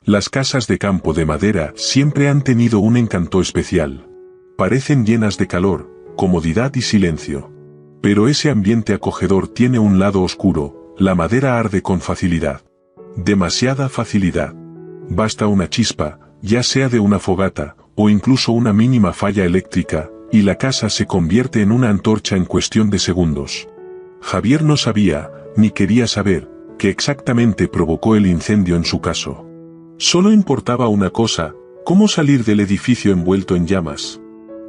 Las casas de campo de madera siempre han tenido un encanto especial. Parecen llenas de calor, comodidad y silencio. Pero ese ambiente acogedor tiene un lado oscuro, la madera arde con facilidad. Demasiada facilidad. Basta una chispa, ya sea de una fogata, o incluso una mínima falla eléctrica, y la casa se convierte en una antorcha en cuestión de segundos. Javier no sabía, ni quería saber, qué exactamente provocó el incendio en su caso. Solo importaba una cosa, cómo salir del edificio envuelto en llamas.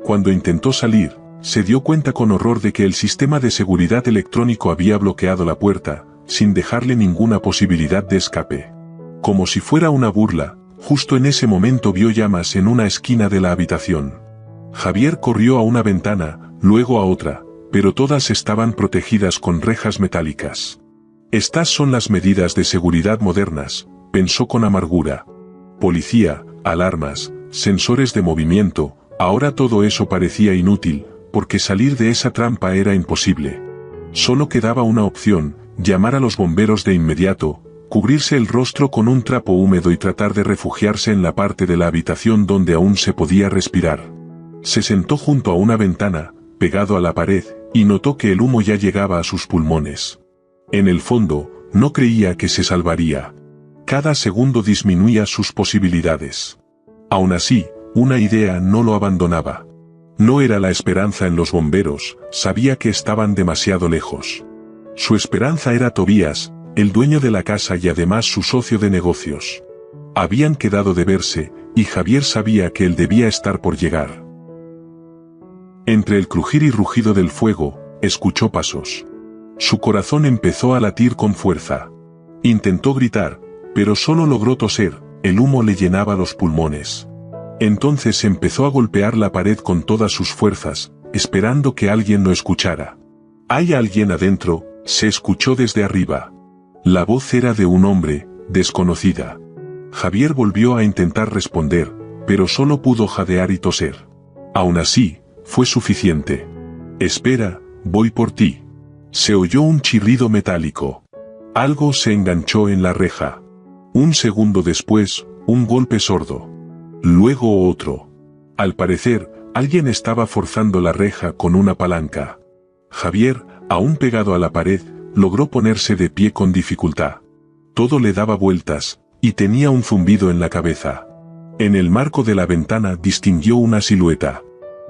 Cuando intentó salir, se dio cuenta con horror de que el sistema de seguridad electrónico había bloqueado la puerta, sin dejarle ninguna posibilidad de escape. Como si fuera una burla, justo en ese momento vio llamas en una esquina de la habitación. Javier corrió a una ventana, luego a otra, pero todas estaban protegidas con rejas metálicas. Estas son las medidas de seguridad modernas, pensó con amargura. Policía, alarmas, sensores de movimiento, ahora todo eso parecía inútil, porque salir de esa trampa era imposible. Solo quedaba una opción, llamar a los bomberos de inmediato, cubrirse el rostro con un trapo húmedo y tratar de refugiarse en la parte de la habitación donde aún se podía respirar. Se sentó junto a una ventana, pegado a la pared, y notó que el humo ya llegaba a sus pulmones. En el fondo, no creía que se salvaría. Cada segundo disminuía sus posibilidades. Aún así, una idea no lo abandonaba. No era la esperanza en los bomberos, sabía que estaban demasiado lejos. Su esperanza era Tobías, el dueño de la casa y además su socio de negocios. Habían quedado de verse, y Javier sabía que él debía estar por llegar. Entre el crujir y rugido del fuego, escuchó pasos. Su corazón empezó a latir con fuerza. Intentó gritar, pero solo logró toser, el humo le llenaba los pulmones. Entonces empezó a golpear la pared con todas sus fuerzas, esperando que alguien lo escuchara. «¿Hay alguien adentro?», se escuchó desde arriba. La voz era de un hombre, desconocida. Javier volvió a intentar responder, pero solo pudo jadear y toser. Aún así, fue suficiente. «Espera, voy por ti». Se oyó un chirrido metálico. Algo se enganchó en la reja. Un segundo después, un golpe sordo. Luego otro. Al parecer, alguien estaba forzando la reja con una palanca. Javier, aún pegado a la pared, logró ponerse de pie con dificultad. Todo le daba vueltas, y tenía un zumbido en la cabeza. En el marco de la ventana distinguió una silueta.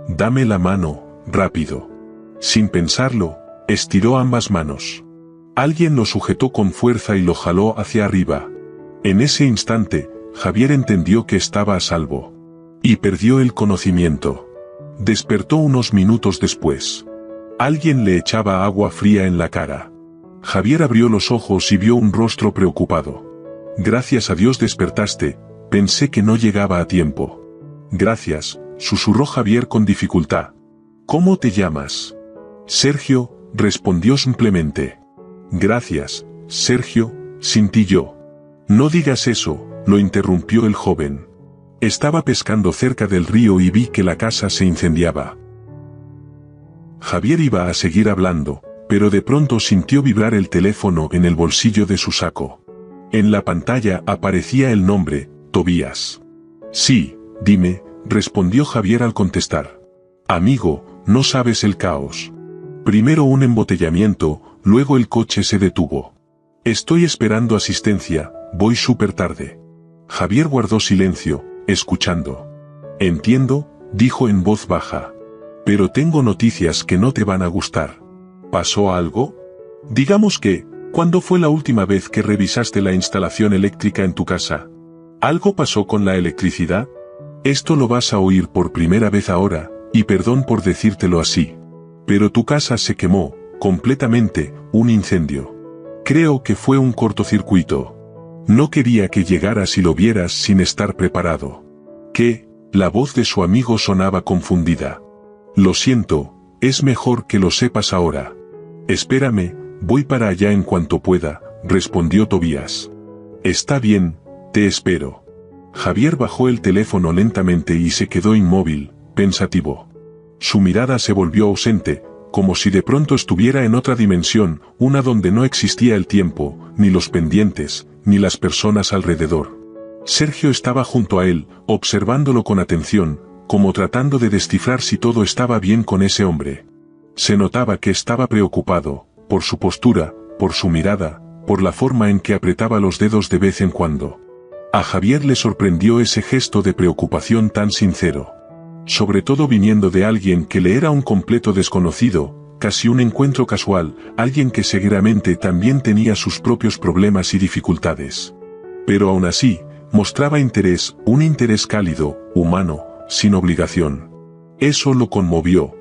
«Dame la mano, rápido». Sin pensarlo, estiró ambas manos. Alguien lo sujetó con fuerza y lo jaló hacia arriba. En ese instante, Javier entendió que estaba a salvo. Y perdió el conocimiento. Despertó unos minutos después. Alguien le echaba agua fría en la cara. Javier abrió los ojos y vio un rostro preocupado. «Gracias a Dios despertaste, pensé que no llegaba a tiempo». «Gracias», susurró Javier con dificultad. «¿Cómo te llamas?» «Sergio», respondió simplemente. «Gracias, Sergio», sentí yo. «No digas eso», lo interrumpió el joven. Estaba pescando cerca del río y vi que la casa se incendiaba. Javier iba a seguir hablando, pero de pronto sintió vibrar el teléfono en el bolsillo de su saco. En la pantalla aparecía el nombre, Tobías. «Sí, dime», respondió Javier al contestar. «Amigo, no sabes el caos. Primero un embotellamiento, luego el coche se detuvo. Estoy esperando asistencia, voy súper tarde». Javier guardó silencio, escuchando. «Entiendo», dijo en voz baja. «Pero tengo noticias que no te van a gustar». «¿Pasó algo?» «Digamos que, ¿cuándo fue la última vez que revisaste la instalación eléctrica en tu casa? ¿Algo pasó con la electricidad? Esto lo vas a oír por primera vez ahora, y perdón por decírtelo así. Pero tu casa se quemó, completamente, un incendio. Creo que fue un cortocircuito. No quería que llegaras y lo vieras sin estar preparado». «¿Qué?», la voz de su amigo sonaba confundida. «Lo siento, es mejor que lo sepas ahora». «Espérame, voy para allá en cuanto pueda», respondió Tobías. «Está bien, te espero». Javier bajó el teléfono lentamente y se quedó inmóvil, pensativo. Su mirada se volvió ausente, como si de pronto estuviera en otra dimensión, una donde no existía el tiempo, ni los pendientes, ni las personas alrededor. Sergio estaba junto a él, observándolo con atención, como tratando de descifrar si todo estaba bien con ese hombre. Se notaba que estaba preocupado, por su postura, por su mirada, por la forma en que apretaba los dedos de vez en cuando. A Javier le sorprendió ese gesto de preocupación tan sincero. Sobre todo viniendo de alguien que le era un completo desconocido, casi un encuentro casual, alguien que seguramente también tenía sus propios problemas y dificultades. Pero aún así, mostraba interés, un interés cálido, humano, sin obligación. Eso lo conmovió.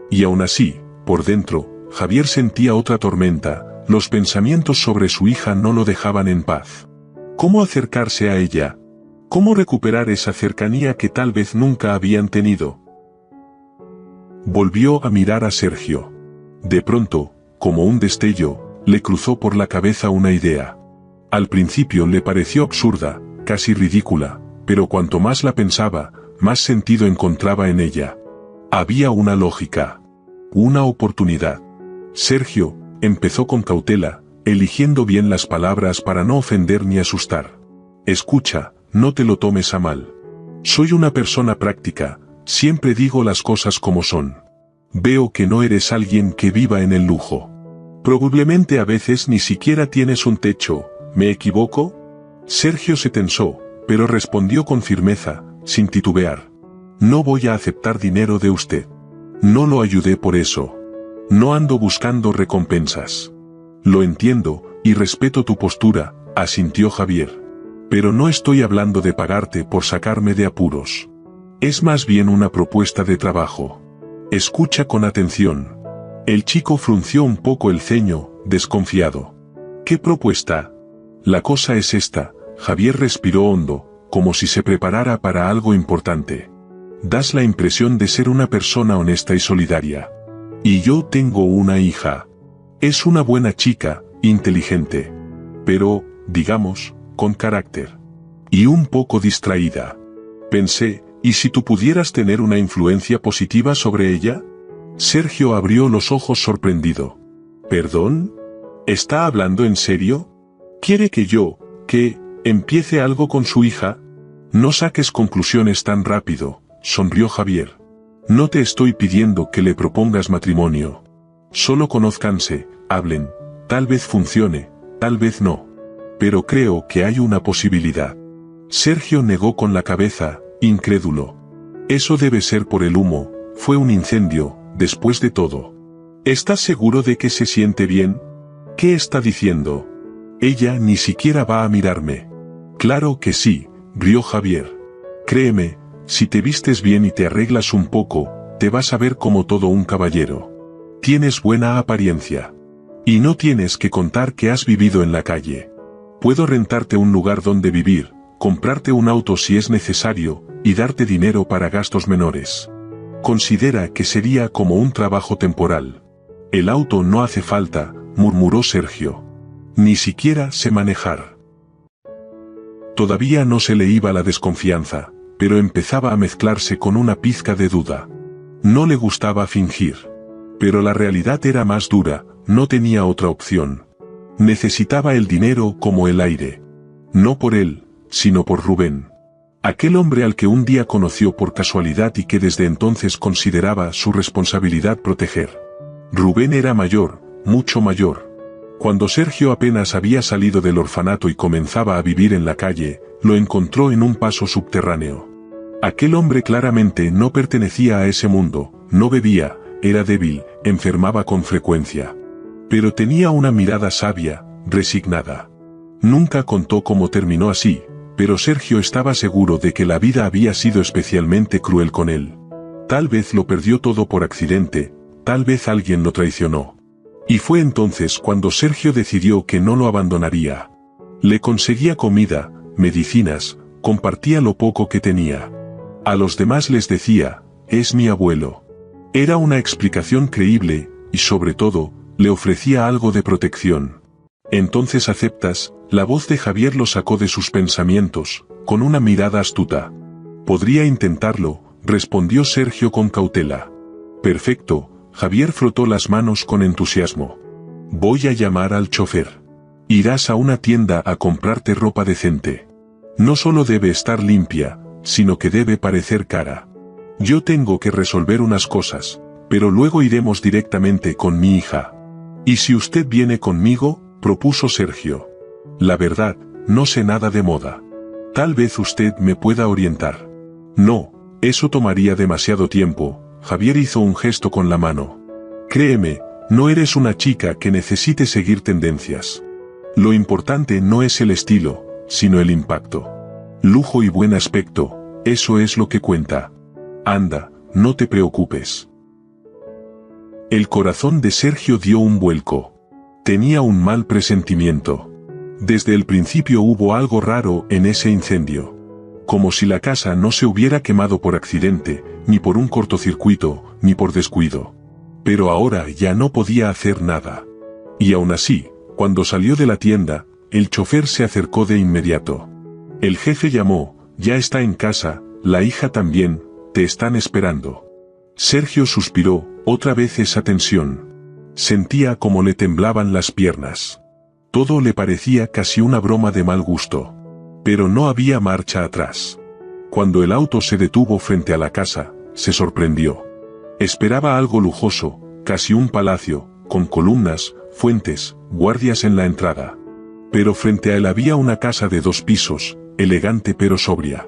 Y aún así, por dentro, Javier sentía otra tormenta, los pensamientos sobre su hija no lo dejaban en paz. ¿Cómo acercarse a ella? ¿Cómo recuperar esa cercanía que tal vez nunca habían tenido? Volvió a mirar a Sergio. De pronto, como un destello, le cruzó por la cabeza una idea. Al principio le pareció absurda, casi ridícula, pero cuanto más la pensaba, más sentido encontraba en ella. Había una lógica. Una oportunidad. Sergio empezó con cautela, eligiendo bien las palabras para no ofender ni asustar. Escucha, no te lo tomes a mal. Soy una persona práctica, siempre digo las cosas como son. Veo que no eres alguien que viva en el lujo. Probablemente a veces ni siquiera tienes un techo, ¿me equivoco? Sergio se tensó, pero respondió con firmeza, sin titubear. No voy a aceptar dinero de usted. No lo ayudé por eso. No ando buscando recompensas. Lo entiendo, y respeto tu postura, asintió Javier. Pero no estoy hablando de pagarte por sacarme de apuros. Es más bien una propuesta de trabajo. Escucha con atención. El chico frunció un poco el ceño, desconfiado. ¿Qué propuesta? La cosa es esta, Javier respiró hondo, como si se preparara para algo importante. Das la impresión de ser una persona honesta y solidaria. Y yo tengo una hija. Es una buena chica, inteligente. Pero, digamos, con carácter. Y un poco distraída. Pensé, ¿y si tú pudieras tener una influencia positiva sobre ella? Sergio abrió los ojos sorprendido. ¿Perdón? ¿Está hablando en serio? ¿Quiere que empiece algo con su hija? No saques conclusiones tan rápido, sonrió Javier. No te estoy pidiendo que le propongas matrimonio. Solo conózcanse, hablen, tal vez funcione, tal vez no. Pero creo que hay una posibilidad. Sergio negó con la cabeza, incrédulo. Eso debe ser por el humo, fue un incendio, después de todo. ¿Estás seguro de que se siente bien? ¿Qué está diciendo? Ella ni siquiera va a mirarme. Claro que sí, rió Javier. Créeme, si te vistes bien y te arreglas un poco, te vas a ver como todo un caballero. Tienes buena apariencia. Y no tienes que contar que has vivido en la calle. Puedo rentarte un lugar donde vivir, comprarte un auto si es necesario, y darte dinero para gastos menores. Considera que sería como un trabajo temporal. El auto no hace falta, murmuró Sergio. Ni siquiera sé manejar. Todavía no se le iba la desconfianza, pero empezaba a mezclarse con una pizca de duda. No le gustaba fingir. Pero la realidad era más dura, no tenía otra opción. Necesitaba el dinero como el aire. No por él, sino por Rubén. Aquel hombre al que un día conoció por casualidad y que desde entonces consideraba su responsabilidad proteger. Rubén era mayor, mucho mayor. Cuando Sergio apenas había salido del orfanato y comenzaba a vivir en la calle, lo encontró en un paso subterráneo. Aquel hombre claramente no pertenecía a ese mundo, no bebía, era débil, enfermaba con frecuencia. Pero tenía una mirada sabia, resignada. Nunca contó cómo terminó así, pero Sergio estaba seguro de que la vida había sido especialmente cruel con él. Tal vez lo perdió todo por accidente, tal vez alguien lo traicionó. Y fue entonces cuando Sergio decidió que no lo abandonaría. Le conseguía comida, medicinas, compartía lo poco que tenía. A los demás les decía, es mi abuelo. Era una explicación creíble, y sobre todo, le ofrecía algo de protección. Entonces aceptas, la voz de Javier lo sacó de sus pensamientos, con una mirada astuta. Podría intentarlo, respondió Sergio con cautela. Perfecto, Javier frotó las manos con entusiasmo. Voy a llamar al chofer. Irás a una tienda a comprarte ropa decente. No solo debe estar limpia, sino que debe parecer cara. Yo tengo que resolver unas cosas, pero luego iremos directamente con mi hija. ¿Y si usted viene conmigo?, propuso Sergio. La verdad, no sé nada de moda. Tal vez usted me pueda orientar. No, eso tomaría demasiado tiempo. Javier hizo un gesto con la mano. Créeme, no eres una chica que necesite seguir tendencias. Lo importante no es el estilo, sino el impacto. Lujo y buen aspecto, eso es lo que cuenta. Anda, no te preocupes. El corazón de Sergio dio un vuelco. Tenía un mal presentimiento. Desde el principio hubo algo raro en ese incendio. Como si la casa no se hubiera quemado por accidente, ni por un cortocircuito, ni por descuido. Pero ahora ya no podía hacer nada. Y aún así, cuando salió de la tienda, el chofer se acercó de inmediato. El jefe llamó, ya está en casa, la hija también, te están esperando. Sergio suspiró, otra vez esa tensión. Sentía como le temblaban las piernas. Todo le parecía casi una broma de mal gusto. Pero no había marcha atrás. Cuando el auto se detuvo frente a la casa, se sorprendió. Esperaba algo lujoso, casi un palacio, con columnas, fuentes, guardias en la entrada. Pero frente a él había una casa de 2 pisos, elegante pero sobria.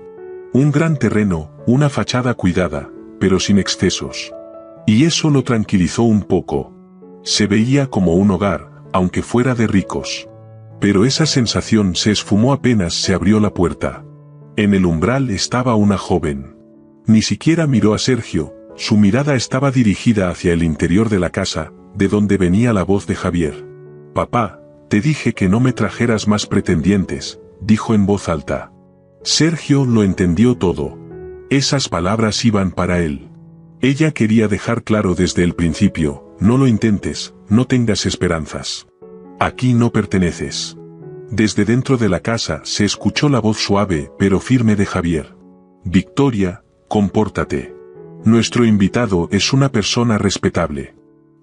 Un gran terreno, una fachada cuidada, pero sin excesos. Y eso lo tranquilizó un poco. Se veía como un hogar, aunque fuera de ricos. Pero esa sensación se esfumó apenas se abrió la puerta. En el umbral estaba una joven. Ni siquiera miró a Sergio, su mirada estaba dirigida hacia el interior de la casa, de donde venía la voz de Javier. Papá, te dije que no me trajeras más pretendientes, dijo en voz alta. Sergio lo entendió todo. Esas palabras iban para él. Ella quería dejar claro desde el principio, no lo intentes, no tengas esperanzas. Aquí no perteneces. Desde dentro de la casa se escuchó la voz suave pero firme de Javier. Victoria, compórtate. Nuestro invitado es una persona respetable.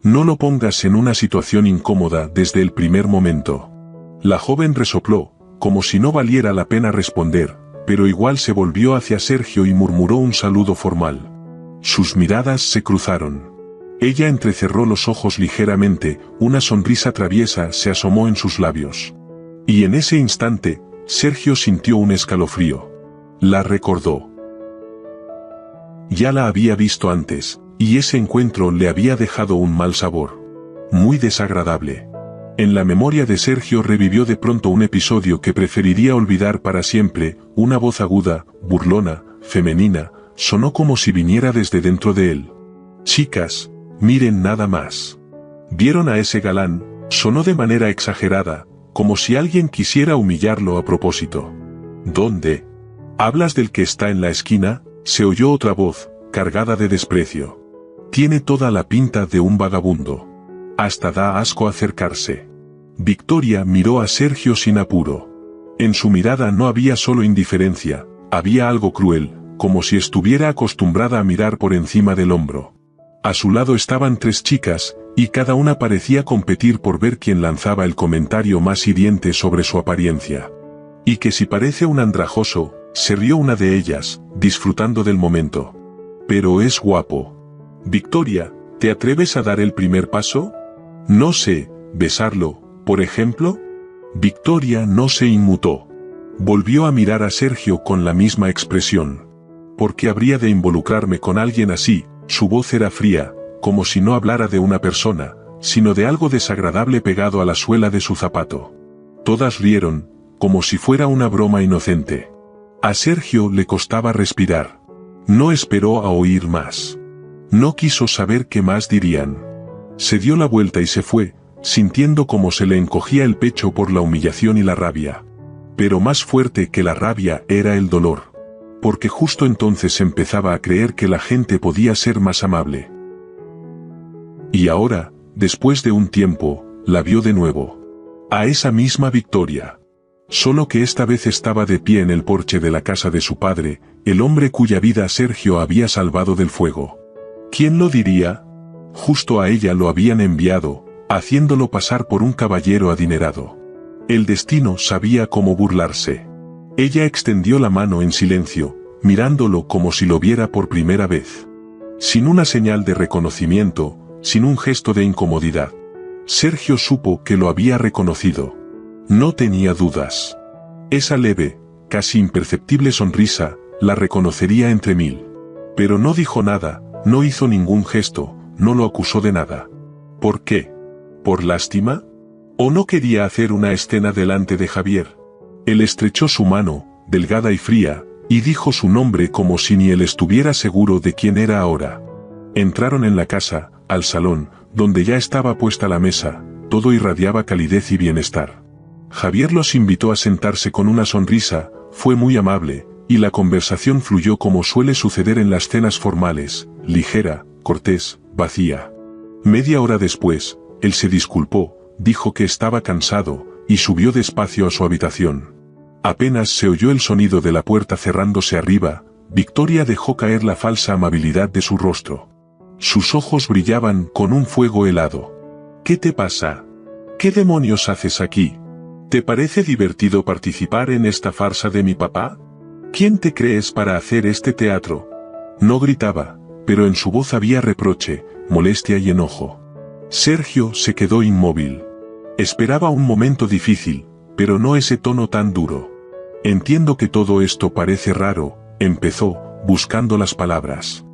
No lo pongas en una situación incómoda desde el primer momento. La joven resopló, como si no valiera la pena responder, pero igual se volvió hacia Sergio y murmuró un saludo formal. Sus miradas se cruzaron. Ella entrecerró los ojos ligeramente, una sonrisa traviesa se asomó en sus labios. Y en ese instante, Sergio sintió un escalofrío. La recordó. Ya la había visto antes, y ese encuentro le había dejado un mal sabor. Muy desagradable. En la memoria de Sergio revivió de pronto un episodio que preferiría olvidar para siempre, una voz aguda, burlona, femenina, sonó como si viniera desde dentro de él. Chicas, miren nada más. ¿Vieron a ese galán? Sonó de manera exagerada, como si alguien quisiera humillarlo a propósito. ¿Dónde? ¿Hablas del que está en la esquina? Se oyó otra voz, cargada de desprecio. Tiene toda la pinta de un vagabundo. Hasta da asco acercarse. Victoria miró a Sergio sin apuro. En su mirada no había solo indiferencia, había algo cruel, como si estuviera acostumbrada a mirar por encima del hombro. A su lado estaban 3 chicas, y cada una parecía competir por ver quién lanzaba el comentario más hiriente sobre su apariencia. Y que si parece un andrajoso, se rió una de ellas, disfrutando del momento. Pero es guapo. Victoria, ¿te atreves a dar el primer paso? No sé, besarlo, por ejemplo. Victoria no se inmutó. Volvió a mirar a Sergio con la misma expresión. ¿Por qué habría de involucrarme con alguien así? Su voz era fría, como si no hablara de una persona, sino de algo desagradable pegado a la suela de su zapato. Todas rieron, como si fuera una broma inocente. A Sergio le costaba respirar. No esperó a oír más. No quiso saber qué más dirían. Se dio la vuelta y se fue, sintiendo como se le encogía el pecho por la humillación y la rabia. Pero más fuerte que la rabia era el dolor. Porque justo entonces empezaba a creer que la gente podía ser más amable. Y ahora, después de un tiempo, la vio de nuevo. A esa misma Victoria. Solo que esta vez estaba de pie en el porche de la casa de su padre, el hombre cuya vida Sergio había salvado del fuego. ¿Quién lo diría? Justo a ella lo habían enviado, haciéndolo pasar por un caballero adinerado. El destino sabía cómo burlarse. Ella extendió la mano en silencio, mirándolo como si lo viera por primera vez. Sin una señal de reconocimiento, sin un gesto de incomodidad. Sergio supo que lo había reconocido. No tenía dudas. Esa leve, casi imperceptible sonrisa, la reconocería entre mil. Pero no dijo nada, no hizo ningún gesto, no lo acusó de nada. ¿Por qué? ¿Por lástima? ¿O no quería hacer una escena delante de Javier? Él estrechó su mano, delgada y fría, y dijo su nombre como si ni él estuviera seguro de quién era ahora. Entraron en la casa, al salón, donde ya estaba puesta la mesa, todo irradiaba calidez y bienestar. Javier los invitó a sentarse con una sonrisa, fue muy amable, y la conversación fluyó como suele suceder en las cenas formales, ligera, cortés, vacía. Media hora después, él se disculpó, dijo que estaba cansado, y subió despacio a su habitación. Apenas se oyó el sonido de la puerta cerrándose arriba, Victoria dejó caer la falsa amabilidad de su rostro. Sus ojos brillaban con un fuego helado. ¿Qué te pasa? ¿Qué demonios haces aquí? ¿Te parece divertido participar en esta farsa de mi papá? ¿Quién te crees para hacer este teatro? No gritaba, pero en su voz había reproche, molestia y enojo. Sergio se quedó inmóvil. Esperaba un momento difícil, pero no ese tono tan duro. Entiendo que todo esto parece raro, empezó, buscando las palabras.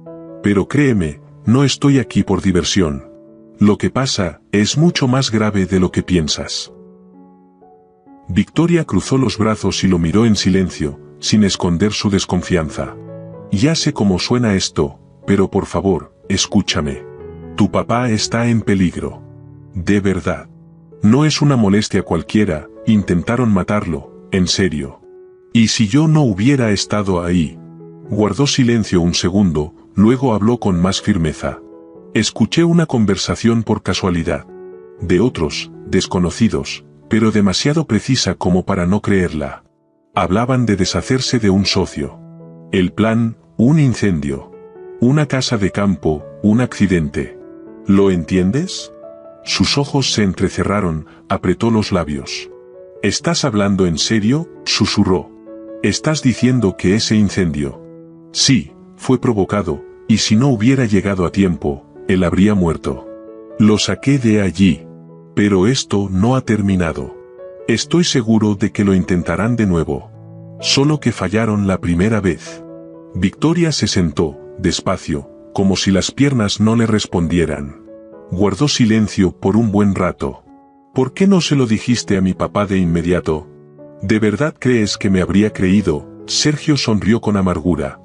Pero créeme, no estoy aquí por diversión. Lo que pasa es mucho más grave de lo que piensas. Victoria cruzó los brazos y lo miró en silencio, sin esconder su desconfianza. Ya sé cómo suena esto, pero por favor, escúchame. Tu papá está en peligro. De verdad. No es una molestia cualquiera, intentaron matarlo, en serio. ¿Y si yo no hubiera estado ahí? Guardó silencio un segundo, luego habló con más firmeza. Escuché una conversación por casualidad. De otros, desconocidos, pero demasiado precisa como para no creerla. Hablaban de deshacerse de un socio. El plan, un incendio. Una casa de campo, un accidente. ¿Lo entiendes? Sus ojos se entrecerraron, apretó los labios. ¿Estás hablando en serio?, susurró. ¿Estás diciendo que ese incendio? Sí, fue provocado, y si no hubiera llegado a tiempo, él habría muerto. Lo saqué de allí. Pero esto no ha terminado. Estoy seguro de que lo intentarán de nuevo. Solo que fallaron la primera vez. Victoria se sentó, despacio, como si las piernas no le respondieran. Guardó silencio por un buen rato. ¿Por qué no se lo dijiste a mi papá de inmediato? ¿De verdad crees que me habría creído? Sergio sonrió con amargura.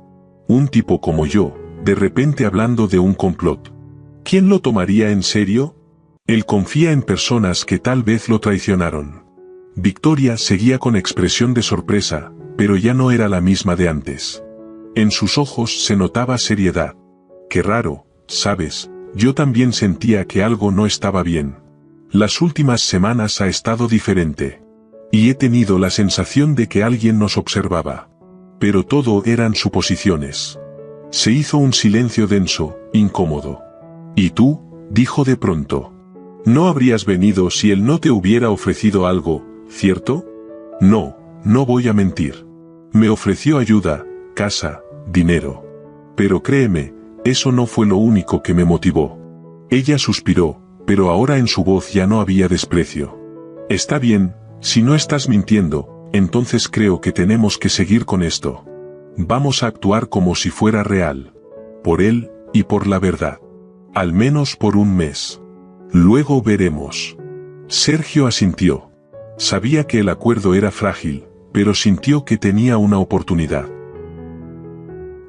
Un tipo como yo, de repente hablando de un complot. ¿Quién lo tomaría en serio? Él confía en personas que tal vez lo traicionaron. Victoria seguía con expresión de sorpresa, pero ya no era la misma de antes. En sus ojos se notaba seriedad. Qué raro, ¿sabes? Yo también sentía que algo no estaba bien. Las últimas semanas ha estado diferente. Y he tenido la sensación de que alguien nos observaba. Pero todo eran suposiciones. Se hizo un silencio denso, incómodo. ¿Y tú?, dijo de pronto. No habrías venido si él no te hubiera ofrecido algo, ¿cierto? No, no voy a mentir. Me ofreció ayuda, casa, dinero. Pero créeme, eso no fue lo único que me motivó. Ella suspiró, pero ahora en su voz ya no había desprecio. Está bien, si no estás mintiendo, entonces creo que tenemos que seguir con esto. Vamos a actuar como si fuera real. Por él, y por la verdad. Al menos por un mes. Luego veremos. Sergio asintió. Sabía que el acuerdo era frágil, pero sintió que tenía una oportunidad.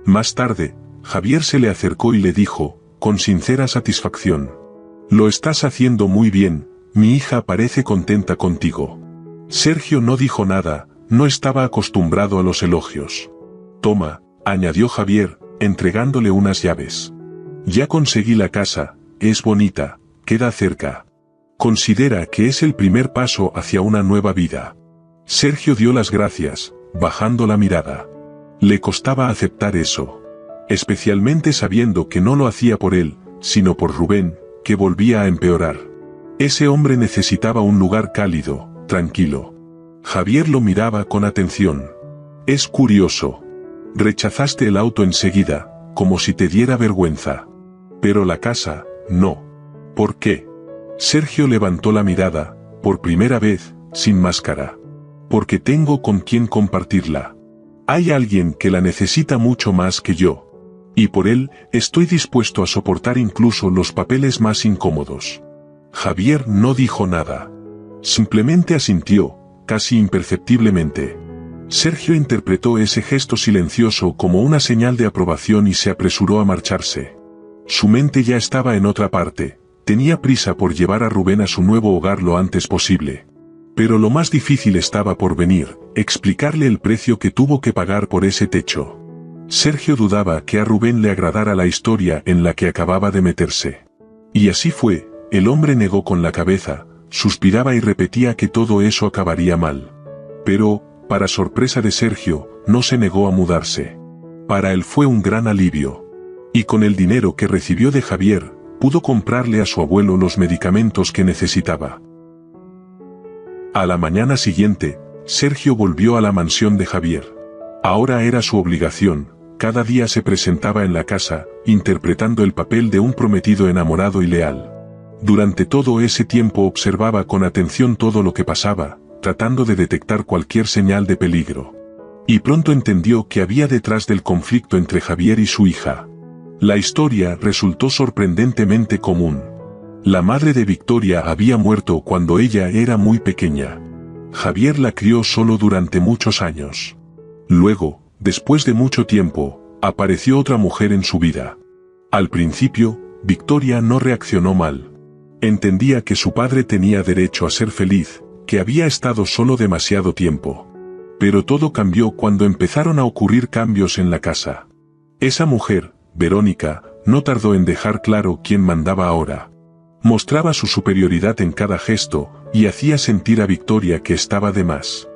Más tarde, Javier se le acercó y le dijo, con sincera satisfacción. Lo estás haciendo muy bien, mi hija parece contenta contigo. Sergio no dijo nada, no estaba acostumbrado a los elogios. Toma, añadió Javier, entregándole unas llaves. Ya conseguí la casa, es bonita, queda cerca. Considera que es el primer paso hacia una nueva vida. Sergio dio las gracias, bajando la mirada. Le costaba aceptar eso. Especialmente sabiendo que no lo hacía por él, sino por Rubén, que volvía a empeorar. Ese hombre necesitaba un lugar cálido, tranquilo. Javier lo miraba con atención. Es curioso. Rechazaste el auto enseguida, como si te diera vergüenza. Pero la casa, no. ¿Por qué? Sergio levantó la mirada, por primera vez, sin máscara. Porque tengo con quién compartirla. Hay alguien que la necesita mucho más que yo. Y por él, estoy dispuesto a soportar incluso los papeles más incómodos. Javier no dijo nada. Simplemente asintió, casi imperceptiblemente. Sergio interpretó ese gesto silencioso como una señal de aprobación y se apresuró a marcharse. Su mente ya estaba en otra parte, tenía prisa por llevar a Rubén a su nuevo hogar lo antes posible. Pero lo más difícil estaba por venir, explicarle el precio que tuvo que pagar por ese techo. Sergio dudaba que a Rubén le agradara la historia en la que acababa de meterse. Y así fue, el hombre negó con la cabeza, suspiraba y repetía que todo eso acabaría mal. Pero, para sorpresa de Sergio, no se negó a mudarse. Para él fue un gran alivio. Y con el dinero que recibió de Javier, pudo comprarle a su abuelo los medicamentos que necesitaba. A la mañana siguiente, Sergio volvió a la mansión de Javier. Ahora era su obligación, cada día se presentaba en la casa, interpretando el papel de un prometido enamorado y leal. Durante todo ese tiempo observaba con atención todo lo que pasaba, tratando de detectar cualquier señal de peligro. Y pronto entendió que había detrás del conflicto entre Javier y su hija. La historia resultó sorprendentemente común. La madre de Victoria había muerto cuando ella era muy pequeña. Javier la crió solo durante muchos años. Luego, después de mucho tiempo, apareció otra mujer en su vida. Al principio, Victoria no reaccionó mal. Entendía que su padre tenía derecho a ser feliz, que había estado solo demasiado tiempo. Pero todo cambió cuando empezaron a ocurrir cambios en la casa. Esa mujer, Verónica, no tardó en dejar claro quién mandaba ahora. Mostraba su superioridad en cada gesto, y hacía sentir a Victoria que estaba de más.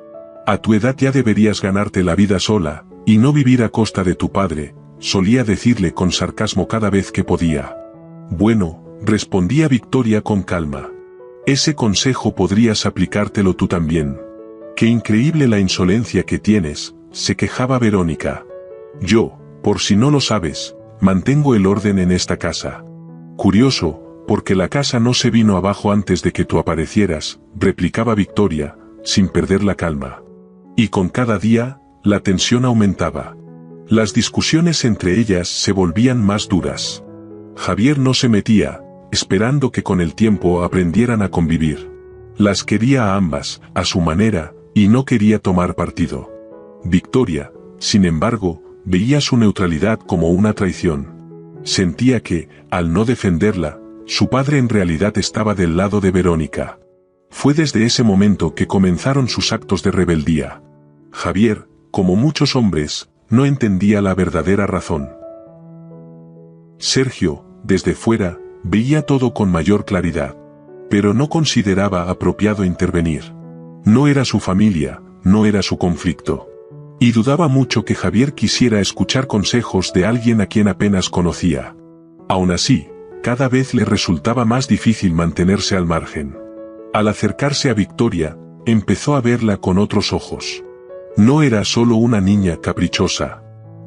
A tu edad ya deberías ganarte la vida sola, y no vivir a costa de tu padre, solía decirle con sarcasmo cada vez que podía. Bueno, respondía Victoria con calma. Ese consejo podrías aplicártelo tú también. Qué increíble la insolencia que tienes, se quejaba Verónica. Yo, por si no lo sabes, mantengo el orden en esta casa. Curioso, porque la casa no se vino abajo antes de que tú aparecieras, replicaba Victoria, sin perder la calma. Y con cada día, la tensión aumentaba. Las discusiones entre ellas se volvían más duras. Javier no se metía, esperando que con el tiempo aprendieran a convivir. Las quería a ambas, a su manera, y no quería tomar partido. Victoria, sin embargo, veía su neutralidad como una traición. Sentía que, al no defenderla, su padre en realidad estaba del lado de Verónica. Fue desde ese momento que comenzaron sus actos de rebeldía. Javier, como muchos hombres, no entendía la verdadera razón. Sergio, desde fuera, veía todo con mayor claridad. Pero no consideraba apropiado intervenir. No era su familia, no era su conflicto. Y dudaba mucho que Javier quisiera escuchar consejos de alguien a quien apenas conocía. Aún así, cada vez le resultaba más difícil mantenerse al margen. Al acercarse a Victoria, empezó a verla con otros ojos. No era solo una niña caprichosa.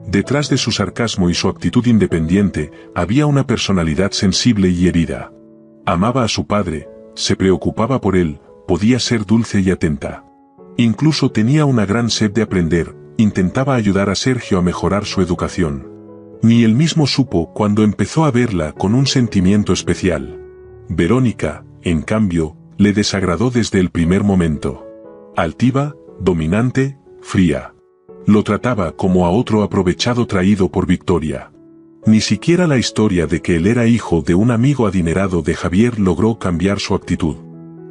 Detrás de su sarcasmo y su actitud independiente, había una personalidad sensible y herida. Amaba a su padre, se preocupaba por él, podía ser dulce y atenta. Incluso tenía una gran sed de aprender, intentaba ayudar a Sergio a mejorar su educación. Ni él mismo supo cuando empezó a verla con un sentimiento especial. Verónica, en cambio, le desagradó desde el primer momento. Altiva, dominante, fría. Lo trataba como a otro aprovechado traído por Victoria. Ni siquiera la historia de que él era hijo de un amigo adinerado de Javier logró cambiar su actitud.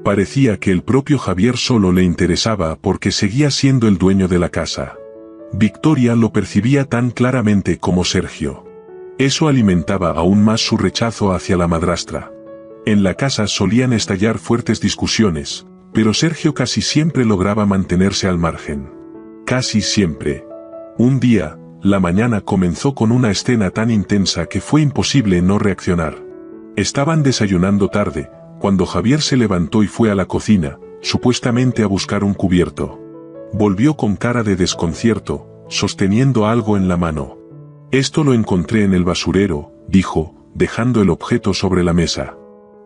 Parecía que el propio Javier solo le interesaba porque seguía siendo el dueño de la casa. Victoria lo percibía tan claramente como Sergio. Eso alimentaba aún más su rechazo hacia la madrastra. En la casa solían estallar fuertes discusiones, pero Sergio casi siempre lograba mantenerse al margen. Casi siempre. Un día, la mañana comenzó con una escena tan intensa que fue imposible no reaccionar. Estaban desayunando tarde, cuando Javier se levantó y fue a la cocina, supuestamente a buscar un cubierto. Volvió con cara de desconcierto, sosteniendo algo en la mano. Esto lo encontré en el basurero, dijo, dejando el objeto sobre la mesa.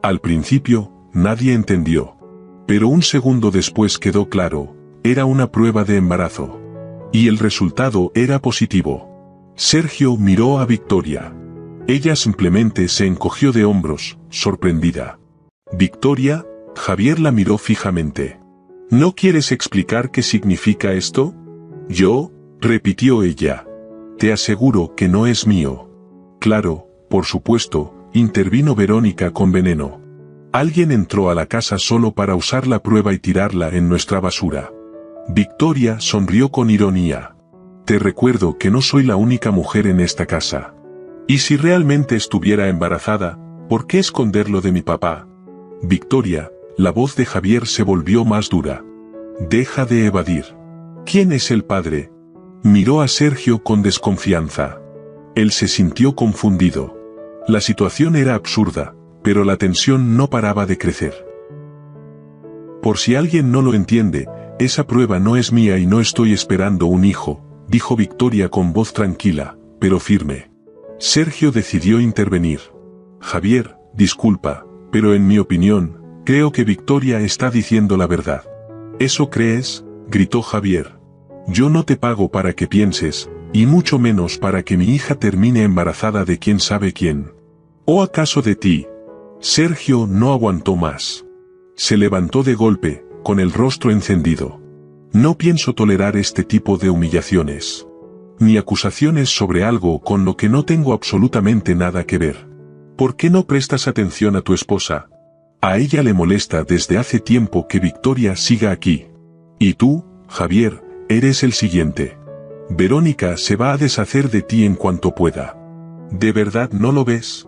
Al principio, nadie entendió. Pero un segundo después quedó claro, era una prueba de embarazo. Y el resultado era positivo. Sergio miró a Victoria. Ella simplemente se encogió de hombros, sorprendida. «¿Victoria?», Javier la miró fijamente. «¿No quieres explicar qué significa esto?». «¿Yo?», repitió ella. «Te aseguro que no es mío». «Claro, por supuesto», intervino Verónica con veneno. «Alguien entró a la casa solo para usar la prueba y tirarla en nuestra basura». Victoria sonrió con ironía. «Te recuerdo que no soy la única mujer en esta casa. Y si realmente estuviera embarazada, ¿por qué esconderlo de mi papá?». Victoria, la voz de Javier se volvió más dura. «Deja de evadir. ¿Quién es el padre?». Miró a Sergio con desconfianza. Él se sintió confundido. La situación era absurda, pero la tensión no paraba de crecer. «Por si alguien no lo entiende, esa prueba no es mía y no estoy esperando un hijo», dijo Victoria con voz tranquila, pero firme. Sergio decidió intervenir. «Javier, disculpa, pero en mi opinión, creo que Victoria está diciendo la verdad». «¿Eso crees?», gritó Javier. «Yo no te pago para que pienses, y mucho menos para que mi hija termine embarazada de quién sabe quién. ¿O acaso de ti?». Sergio no aguantó más. Se levantó de golpe, con el rostro encendido. «No pienso tolerar este tipo de humillaciones. Ni acusaciones sobre algo con lo que no tengo absolutamente nada que ver. ¿Por qué no prestas atención a tu esposa? A ella le molesta desde hace tiempo que Victoria siga aquí. Y tú, Javier, eres el siguiente. Verónica se va a deshacer de ti en cuanto pueda. ¿De verdad no lo ves?».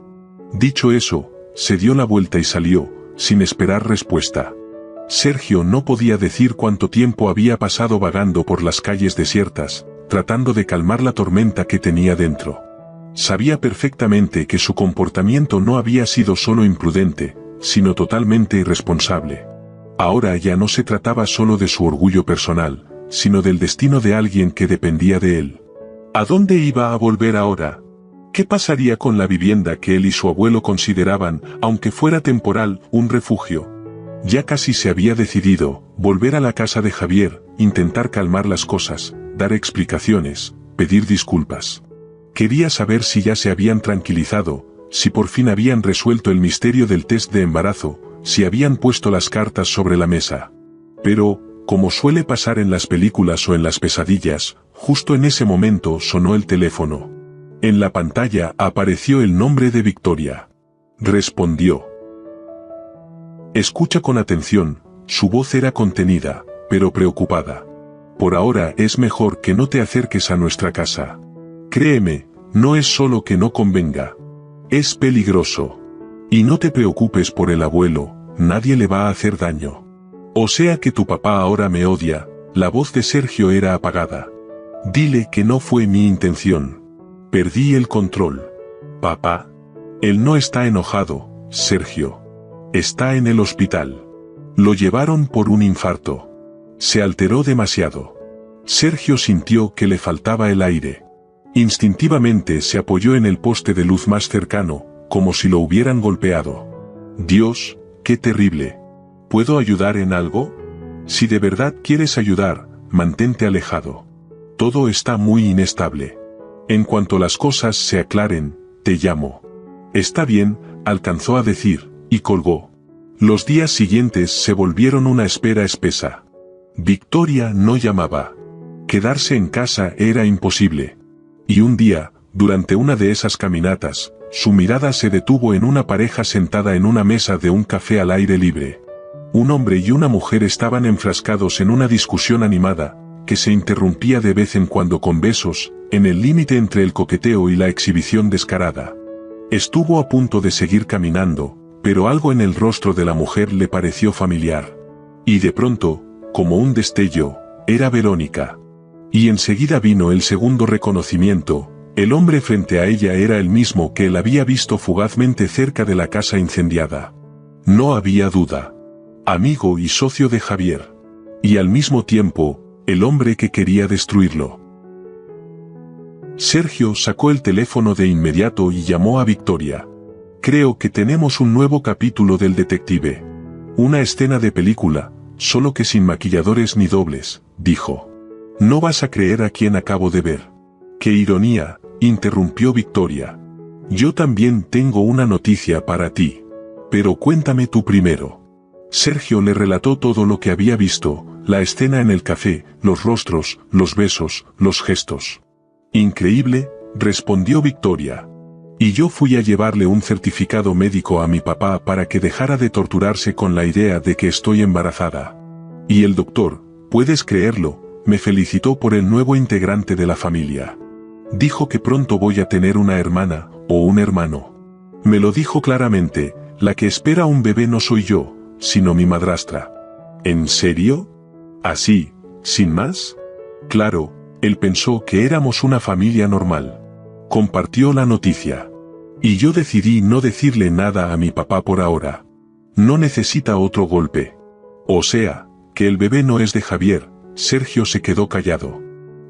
Dicho eso, se dio la vuelta y salió, sin esperar respuesta. Sergio no podía decir cuánto tiempo había pasado vagando por las calles desiertas, tratando de calmar la tormenta que tenía dentro. Sabía perfectamente que su comportamiento no había sido solo imprudente, sino totalmente irresponsable. Ahora ya no se trataba solo de su orgullo personal, sino del destino de alguien que dependía de él. ¿A dónde iba a volver ahora? ¿Qué pasaría con la vivienda que él y su abuelo consideraban, aunque fuera temporal, un refugio? Ya casi se había decidido, volver a la casa de Javier, intentar calmar las cosas, dar explicaciones, pedir disculpas. Quería saber si ya se habían tranquilizado, si por fin habían resuelto el misterio del test de embarazo, si habían puesto las cartas sobre la mesa. Pero, como suele pasar en las películas o en las pesadillas, justo en ese momento sonó el teléfono. En la pantalla apareció el nombre de Victoria. Respondió. «Escucha con atención», su voz era contenida, pero preocupada. «Por ahora es mejor que no te acerques a nuestra casa. Créeme, no es solo que no convenga. Es peligroso. Y no te preocupes por el abuelo, nadie le va a hacer daño. O sea que tu papá ahora me odia». La voz de Sergio era apagada. «Dile que no fue mi intención. Perdí el control». «¿Papá?». «Él no está enojado, Sergio. Está en el hospital. Lo llevaron por un infarto. Se alteró demasiado». Sergio sintió que le faltaba el aire. Instintivamente se apoyó en el poste de luz más cercano, como si lo hubieran golpeado. «Dios, qué terrible. ¿Puedo ayudar en algo?». «Si de verdad quieres ayudar, mantente alejado. Todo está muy inestable. En cuanto las cosas se aclaren, te llamo». «Está bien», alcanzó a decir, y colgó. Los días siguientes se volvieron una espera espesa. Victoria no llamaba. Quedarse en casa era imposible. Y un día, durante una de esas caminatas, su mirada se detuvo en una pareja sentada en una mesa de un café al aire libre. Un hombre y una mujer estaban enfrascados en una discusión animada, que se interrumpía de vez en cuando con besos, en el límite entre el coqueteo y la exhibición descarada. Estuvo a punto de seguir caminando, pero algo en el rostro de la mujer le pareció familiar. Y de pronto, como un destello, era Verónica. Y enseguida vino el segundo reconocimiento, el hombre frente a ella era el mismo que él había visto fugazmente cerca de la casa incendiada. No había duda. Amigo y socio de Javier. Y al mismo tiempo, el hombre que quería destruirlo. Sergio sacó el teléfono de inmediato y llamó a Victoria. Creo que tenemos un nuevo capítulo del detective. Una escena de película, solo que sin maquilladores ni dobles, dijo. No vas a creer a quién acabo de ver. ¡Qué ironía!, interrumpió Victoria. Yo también tengo una noticia para ti. Pero cuéntame tú primero. Sergio le relató todo lo que había visto, la escena en el café, los rostros, los besos, los gestos. Increíble, respondió Victoria. Y yo fui a llevarle un certificado médico a mi papá para que dejara de torturarse con la idea de que estoy embarazada. Y el doctor, puedes creerlo, me felicitó por el nuevo integrante de la familia. Dijo que pronto voy a tener una hermana, o un hermano. Me lo dijo claramente, la que espera un bebé no soy yo, sino mi madrastra. ¿En serio? ¿Así, sin más? Claro, él pensó que éramos una familia normal. Compartió la noticia. Y yo decidí no decirle nada a mi papá por ahora. No necesita otro golpe. O sea, que el bebé no es de Javier. Sergio se quedó callado.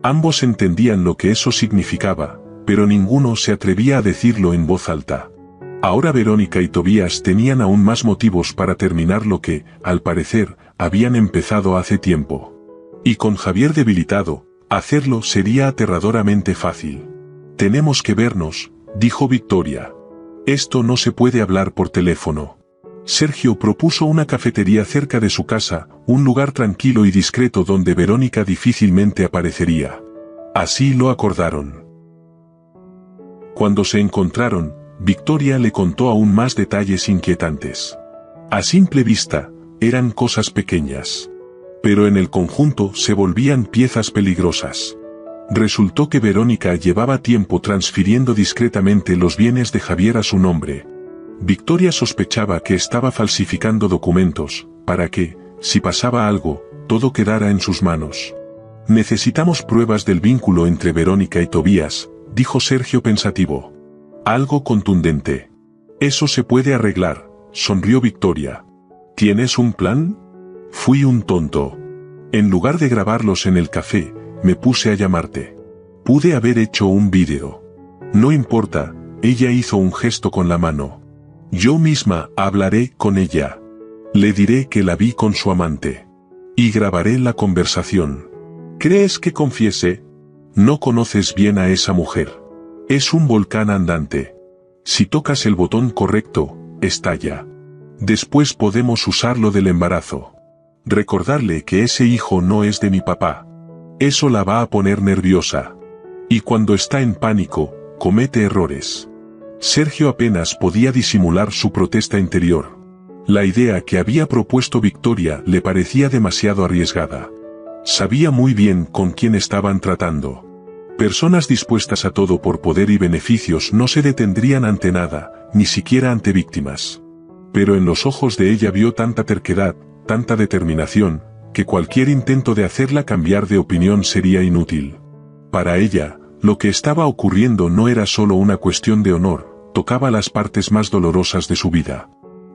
Ambos entendían lo que eso significaba, pero ninguno se atrevía a decirlo en voz alta. Ahora Verónica y Tobías tenían aún más motivos para terminar lo que, al parecer, habían empezado hace tiempo. Y con Javier debilitado, hacerlo sería aterradoramente fácil. Tenemos que vernos, dijo Victoria. Esto no se puede hablar por teléfono. Sergio propuso una cafetería cerca de su casa, un lugar tranquilo y discreto donde Verónica difícilmente aparecería. Así lo acordaron. Cuando se encontraron, Victoria le contó aún más detalles inquietantes. A simple vista, eran cosas pequeñas. Pero en el conjunto se volvían piezas peligrosas. Resultó que Verónica llevaba tiempo transfiriendo discretamente los bienes de Javier a su nombre. Victoria sospechaba que estaba falsificando documentos, para que, si pasaba algo, todo quedara en sus manos. Necesitamos pruebas del vínculo entre Verónica y Tobías, dijo Sergio pensativo. Algo contundente. Eso se puede arreglar, sonrió Victoria. ¿Tienes un plan? Fui un tonto. En lugar de grabarlos en el café, me puse a llamarte. Pude haber hecho un vídeo. No importa, ella hizo un gesto con la mano. Yo misma hablaré con ella. Le diré que la vi con su amante. Y grabaré la conversación. ¿Crees que confiese? No conoces bien a esa mujer. Es un volcán andante. Si tocas el botón correcto, estalla. Después podemos usarlo del embarazo. Recordarle que ese hijo no es de mi papá. Eso la va a poner nerviosa. Y cuando está en pánico, comete errores. Sergio apenas podía disimular su protesta interior. La idea que había propuesto Victoria le parecía demasiado arriesgada. Sabía muy bien con quién estaban tratando. Personas dispuestas a todo por poder y beneficios no se detendrían ante nada, ni siquiera ante víctimas. Pero en los ojos de ella vio tanta terquedad, tanta determinación, que cualquier intento de hacerla cambiar de opinión sería inútil. Para ella, lo que estaba ocurriendo no era solo una cuestión de honor, tocaba las partes más dolorosas de su vida.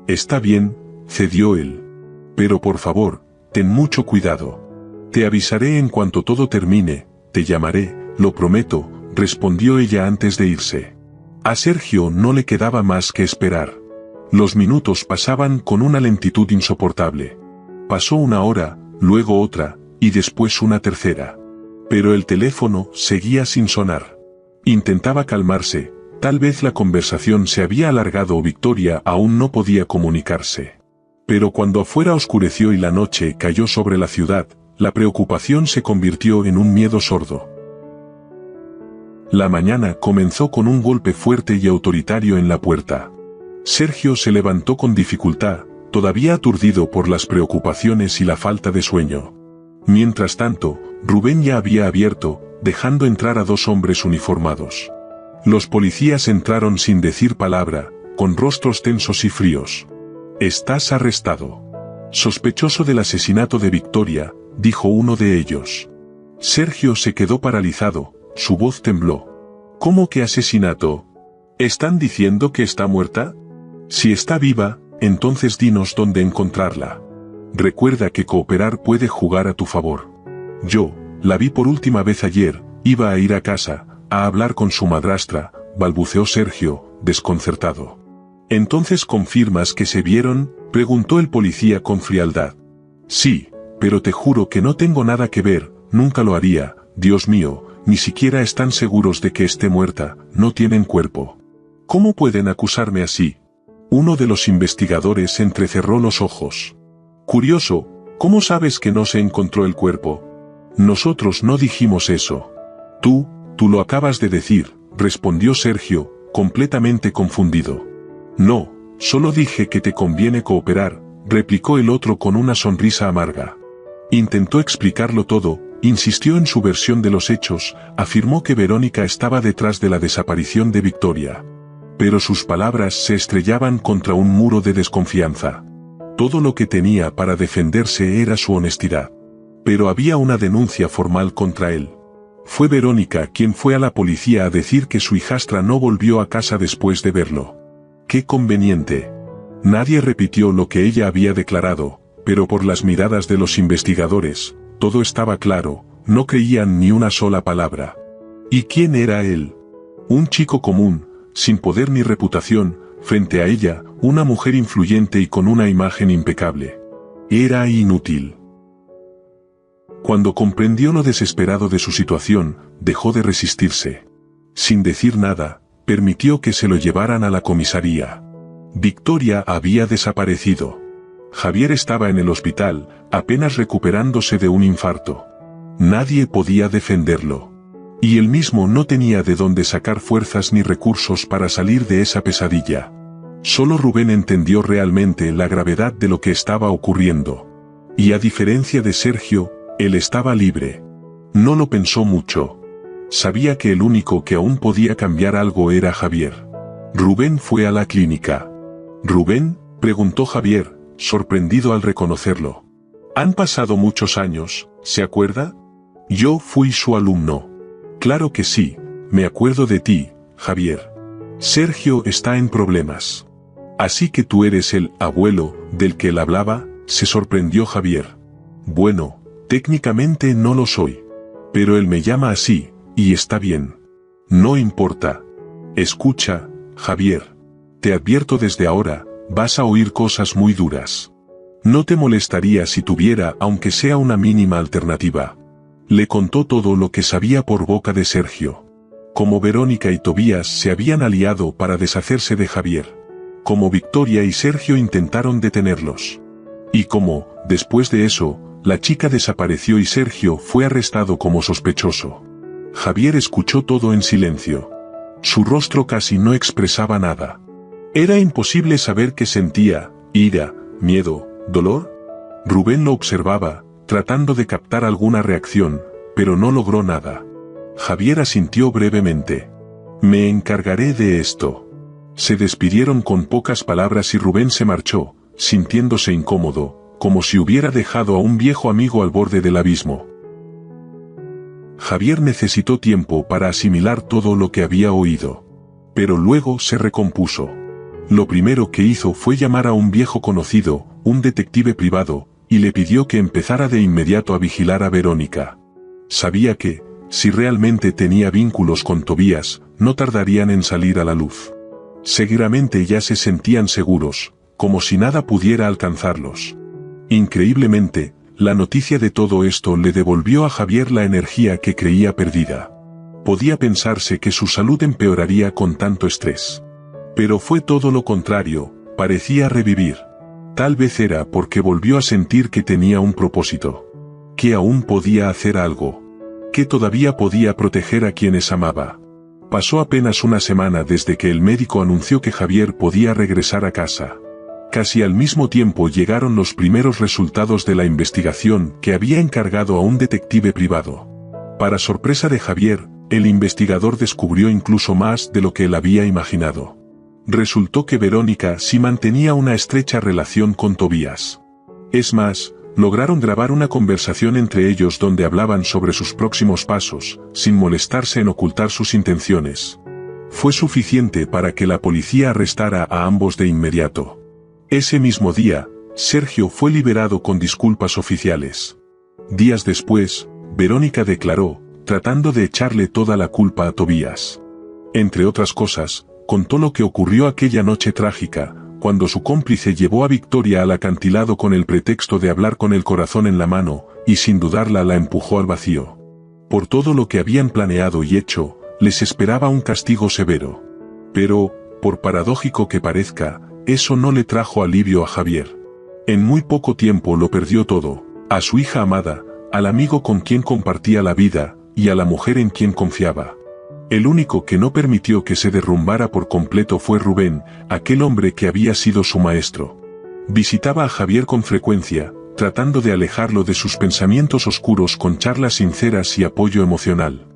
Está bien, cedió él. Pero por favor, ten mucho cuidado. Te avisaré en cuanto todo termine, te llamaré, lo prometo, respondió ella antes de irse. A Sergio no le quedaba más que esperar. Los minutos pasaban con una lentitud insoportable. Pasó una hora, luego otra, y después una tercera. Pero el teléfono seguía sin sonar. Intentaba calmarse, tal vez la conversación se había alargado o Victoria aún no podía comunicarse. Pero cuando afuera oscureció y la noche cayó sobre la ciudad, la preocupación se convirtió en un miedo sordo. La mañana comenzó con un golpe fuerte y autoritario en la puerta. Sergio se levantó con dificultad, todavía aturdido por las preocupaciones y la falta de sueño. Mientras tanto, Rubén ya había abierto, dejando entrar a dos hombres uniformados. Los policías entraron sin decir palabra, con rostros tensos y fríos. «Estás arrestado. Sospechoso del asesinato de Victoria», dijo uno de ellos. Sergio se quedó paralizado, su voz tembló. «¿Cómo que asesinato? ¿Están diciendo que está muerta? Si está viva, entonces dinos dónde encontrarla. Recuerda que cooperar puede jugar a tu favor». Yo, la vi por última vez ayer, iba a ir a casa, a hablar con su madrastra, balbuceó Sergio, desconcertado. ¿Entonces confirmas que se vieron?, preguntó el policía con frialdad. Sí, pero te juro que no tengo nada que ver, nunca lo haría, Dios mío, ni siquiera están seguros de que esté muerta, no tienen cuerpo. ¿Cómo pueden acusarme así? Uno de los investigadores entrecerró los ojos. Curioso, ¿cómo sabes que no se encontró el cuerpo? Nosotros no dijimos eso. Tú lo acabas de decir, respondió Sergio, completamente confundido. No, solo dije que te conviene cooperar, replicó el otro con una sonrisa amarga. Intentó explicarlo todo, insistió en su versión de los hechos, afirmó que Verónica estaba detrás de la desaparición de Victoria. Pero sus palabras se estrellaban contra un muro de desconfianza. Todo lo que tenía para defenderse era su honestidad. Pero había una denuncia formal contra él. Fue Verónica quien fue a la policía a decir que su hijastra no volvió a casa después de verlo. ¡Qué conveniente! Nadie repitió lo que ella había declarado, pero por las miradas de los investigadores, todo estaba claro, no creían ni una sola palabra. ¿Y quién era él? Un chico común, sin poder ni reputación, frente a ella, una mujer influyente y con una imagen impecable. Era inútil. Cuando comprendió lo desesperado de su situación, dejó de resistirse. Sin decir nada, permitió que se lo llevaran a la comisaría. Victoria había desaparecido. Javier estaba en el hospital, apenas recuperándose de un infarto. Nadie podía defenderlo. Y él mismo no tenía de dónde sacar fuerzas ni recursos para salir de esa pesadilla. Solo Rubén entendió realmente la gravedad de lo que estaba ocurriendo. Y a diferencia de Sergio, él estaba libre. No lo pensó mucho. Sabía que el único que aún podía cambiar algo era Javier. Rubén fue a la clínica. ¿Rubén?, preguntó Javier, sorprendido al reconocerlo. Han pasado muchos años, ¿se acuerda? Yo fui su alumno. Claro que sí, me acuerdo de ti, Javier. Sergio está en problemas. Así que tú eres el abuelo del que él hablaba, se sorprendió Javier. Bueno, técnicamente no lo soy. Pero él me llama así, y está bien. No importa. Escucha, Javier. Te advierto desde ahora, vas a oír cosas muy duras. No te molestaría si tuviera aunque sea una mínima alternativa. Le contó todo lo que sabía por boca de Sergio. Cómo Verónica y Tobías se habían aliado para deshacerse de Javier. Cómo Victoria y Sergio intentaron detenerlos. Y cómo, después de eso, la chica desapareció y Sergio fue arrestado como sospechoso. Javier escuchó todo en silencio. Su rostro casi no expresaba nada. Era imposible saber qué sentía: ira, miedo, dolor. Rubén lo observaba, tratando de captar alguna reacción, pero no logró nada. Javier asintió brevemente. Me encargaré de esto. Se despidieron con pocas palabras y Rubén se marchó, sintiéndose incómodo, como si hubiera dejado a un viejo amigo al borde del abismo. Javier necesitó tiempo para asimilar todo lo que había oído. Pero luego se recompuso. Lo primero que hizo fue llamar a un viejo conocido, un detective privado, y le pidió que empezara de inmediato a vigilar a Verónica. Sabía que, si realmente tenía vínculos con Tobías, no tardarían en salir a la luz. Seguramente ya se sentían seguros, como si nada pudiera alcanzarlos. Increíblemente, la noticia de todo esto le devolvió a Javier la energía que creía perdida. Podía pensarse que su salud empeoraría con tanto estrés. Pero fue todo lo contrario, parecía revivir. Tal vez era porque volvió a sentir que tenía un propósito. Que aún podía hacer algo. Que todavía podía proteger a quienes amaba. Pasó apenas una semana desde que el médico anunció que Javier podía regresar a casa. Casi al mismo tiempo llegaron los primeros resultados de la investigación que había encargado a un detective privado. Para sorpresa de Javier, el investigador descubrió incluso más de lo que él había imaginado. Resultó que Verónica sí mantenía una estrecha relación con Tobías. Es más, lograron grabar una conversación entre ellos donde hablaban sobre sus próximos pasos, sin molestarse en ocultar sus intenciones. Fue suficiente para que la policía arrestara a ambos de inmediato. Ese mismo día, Sergio fue liberado con disculpas oficiales. Días después, Verónica declaró, tratando de echarle toda la culpa a Tobías. Entre otras cosas, contó lo que ocurrió aquella noche trágica, cuando su cómplice llevó a Victoria al acantilado con el pretexto de hablar con el corazón en la mano, y sin dudarla la empujó al vacío. Por todo lo que habían planeado y hecho, les esperaba un castigo severo. Pero, por paradójico que parezca, eso no le trajo alivio a Javier. En muy poco tiempo lo perdió todo, a su hija amada, al amigo con quien compartía la vida, y a la mujer en quien confiaba. El único que no permitió que se derrumbara por completo fue Rubén, aquel hombre que había sido su maestro. Visitaba a Javier con frecuencia, tratando de alejarlo de sus pensamientos oscuros con charlas sinceras y apoyo emocional.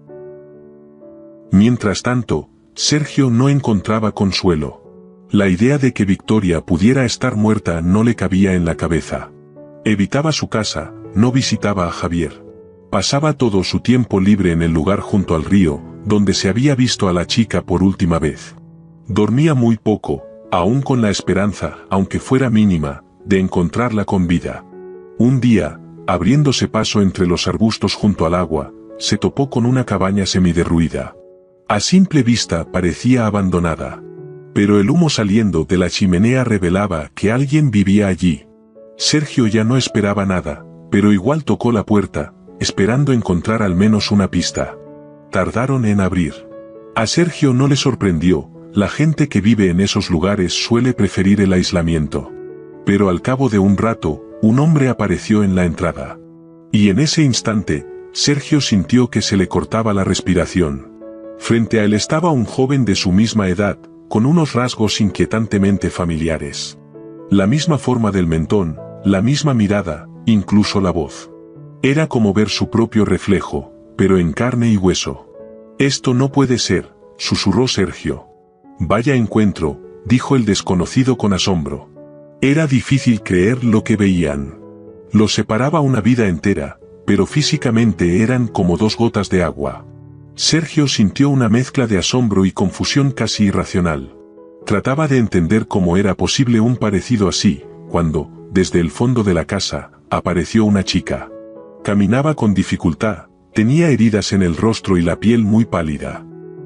Mientras tanto, Sergio no encontraba consuelo. La idea de que Victoria pudiera estar muerta no le cabía en la cabeza. Evitaba su casa, no visitaba a Javier. Pasaba todo su tiempo libre en el lugar junto al río, donde se había visto a la chica por última vez. Dormía muy poco, aún con la esperanza, aunque fuera mínima, de encontrarla con vida. Un día, abriéndose paso entre los arbustos junto al agua, se topó con una cabaña semiderruida. A simple vista parecía abandonada. Pero el humo saliendo de la chimenea revelaba que alguien vivía allí. Sergio ya no esperaba nada, pero igual tocó la puerta, esperando encontrar al menos una pista. Tardaron en abrir. A Sergio no le sorprendió, la gente que vive en esos lugares suele preferir el aislamiento. Pero al cabo de un rato, un hombre apareció en la entrada. Y en ese instante, Sergio sintió que se le cortaba la respiración. Frente a él estaba un joven de su misma edad, con unos rasgos inquietantemente familiares. La misma forma del mentón, la misma mirada, incluso la voz. Era como ver su propio reflejo, pero en carne y hueso. «Esto no puede ser», susurró Sergio. «Vaya encuentro», dijo el desconocido con asombro. Era difícil creer lo que veían. Los separaba una vida entera, pero físicamente eran como dos gotas de agua. Sergio sintió una mezcla de asombro y confusión casi irracional. Trataba de entender cómo era posible un parecido así, cuando, desde el fondo de la casa, apareció una chica. Caminaba con dificultad, tenía heridas en el rostro y la piel muy pálida.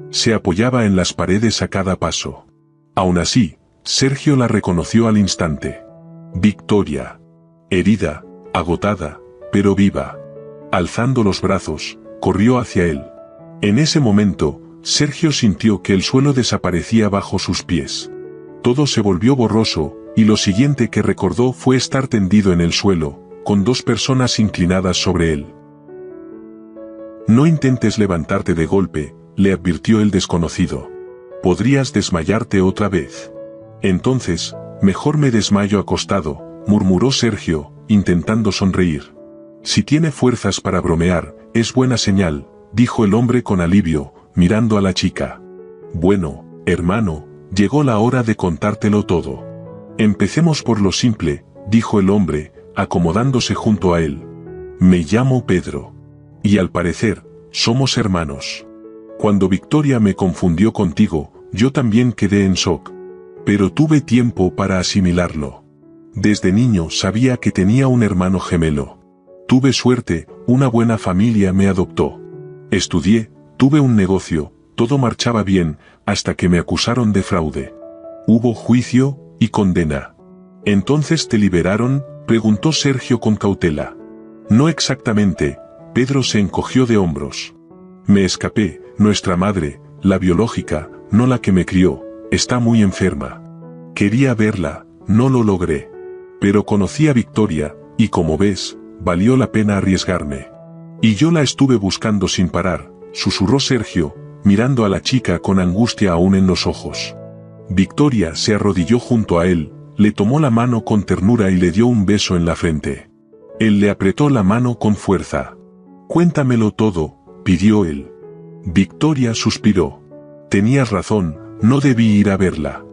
Se apoyaba en las paredes a cada paso. Aún así, Sergio la reconoció al instante. Victoria. Herida, agotada, pero viva. Alzando los brazos, corrió hacia él. En ese momento, Sergio sintió que el suelo desaparecía bajo sus pies. Todo se volvió borroso, y lo siguiente que recordó fue estar tendido en el suelo, con dos personas inclinadas sobre él. «No intentes levantarte de golpe», le advirtió el desconocido. «Podrías desmayarte otra vez». «Entonces, mejor me desmayo acostado», murmuró Sergio, intentando sonreír. «Si tiene fuerzas para bromear, es buena señal», dijo el hombre con alivio, mirando a la chica. «Bueno, hermano, llegó la hora de contártelo todo. Empecemos por lo simple», dijo el hombre, acomodándose junto a él. «Me llamo Pedro. Y al parecer, somos hermanos. Cuando Victoria me confundió contigo, yo también quedé en shock. Pero tuve tiempo para asimilarlo. Desde niño sabía que tenía un hermano gemelo. Tuve suerte, una buena familia me adoptó. Estudié, tuve un negocio, todo marchaba bien, hasta que me acusaron de fraude. Hubo juicio y condena». «¿Entonces te liberaron?», preguntó Sergio con cautela. «No exactamente», Pedro se encogió de hombros. «Me escapé, nuestra madre, la biológica, no la que me crió, está muy enferma. Quería verla, no lo logré. Pero conocí a Victoria, y como ves, valió la pena arriesgarme. Y yo la estuve buscando sin parar», susurró Sergio, mirando a la chica con angustia aún en los ojos. Victoria se arrodilló junto a él, le tomó la mano con ternura y le dio un beso en la frente. Él le apretó la mano con fuerza. «Cuéntamelo todo», pidió él. Victoria suspiró. «Tenías razón, no debí ir a verla.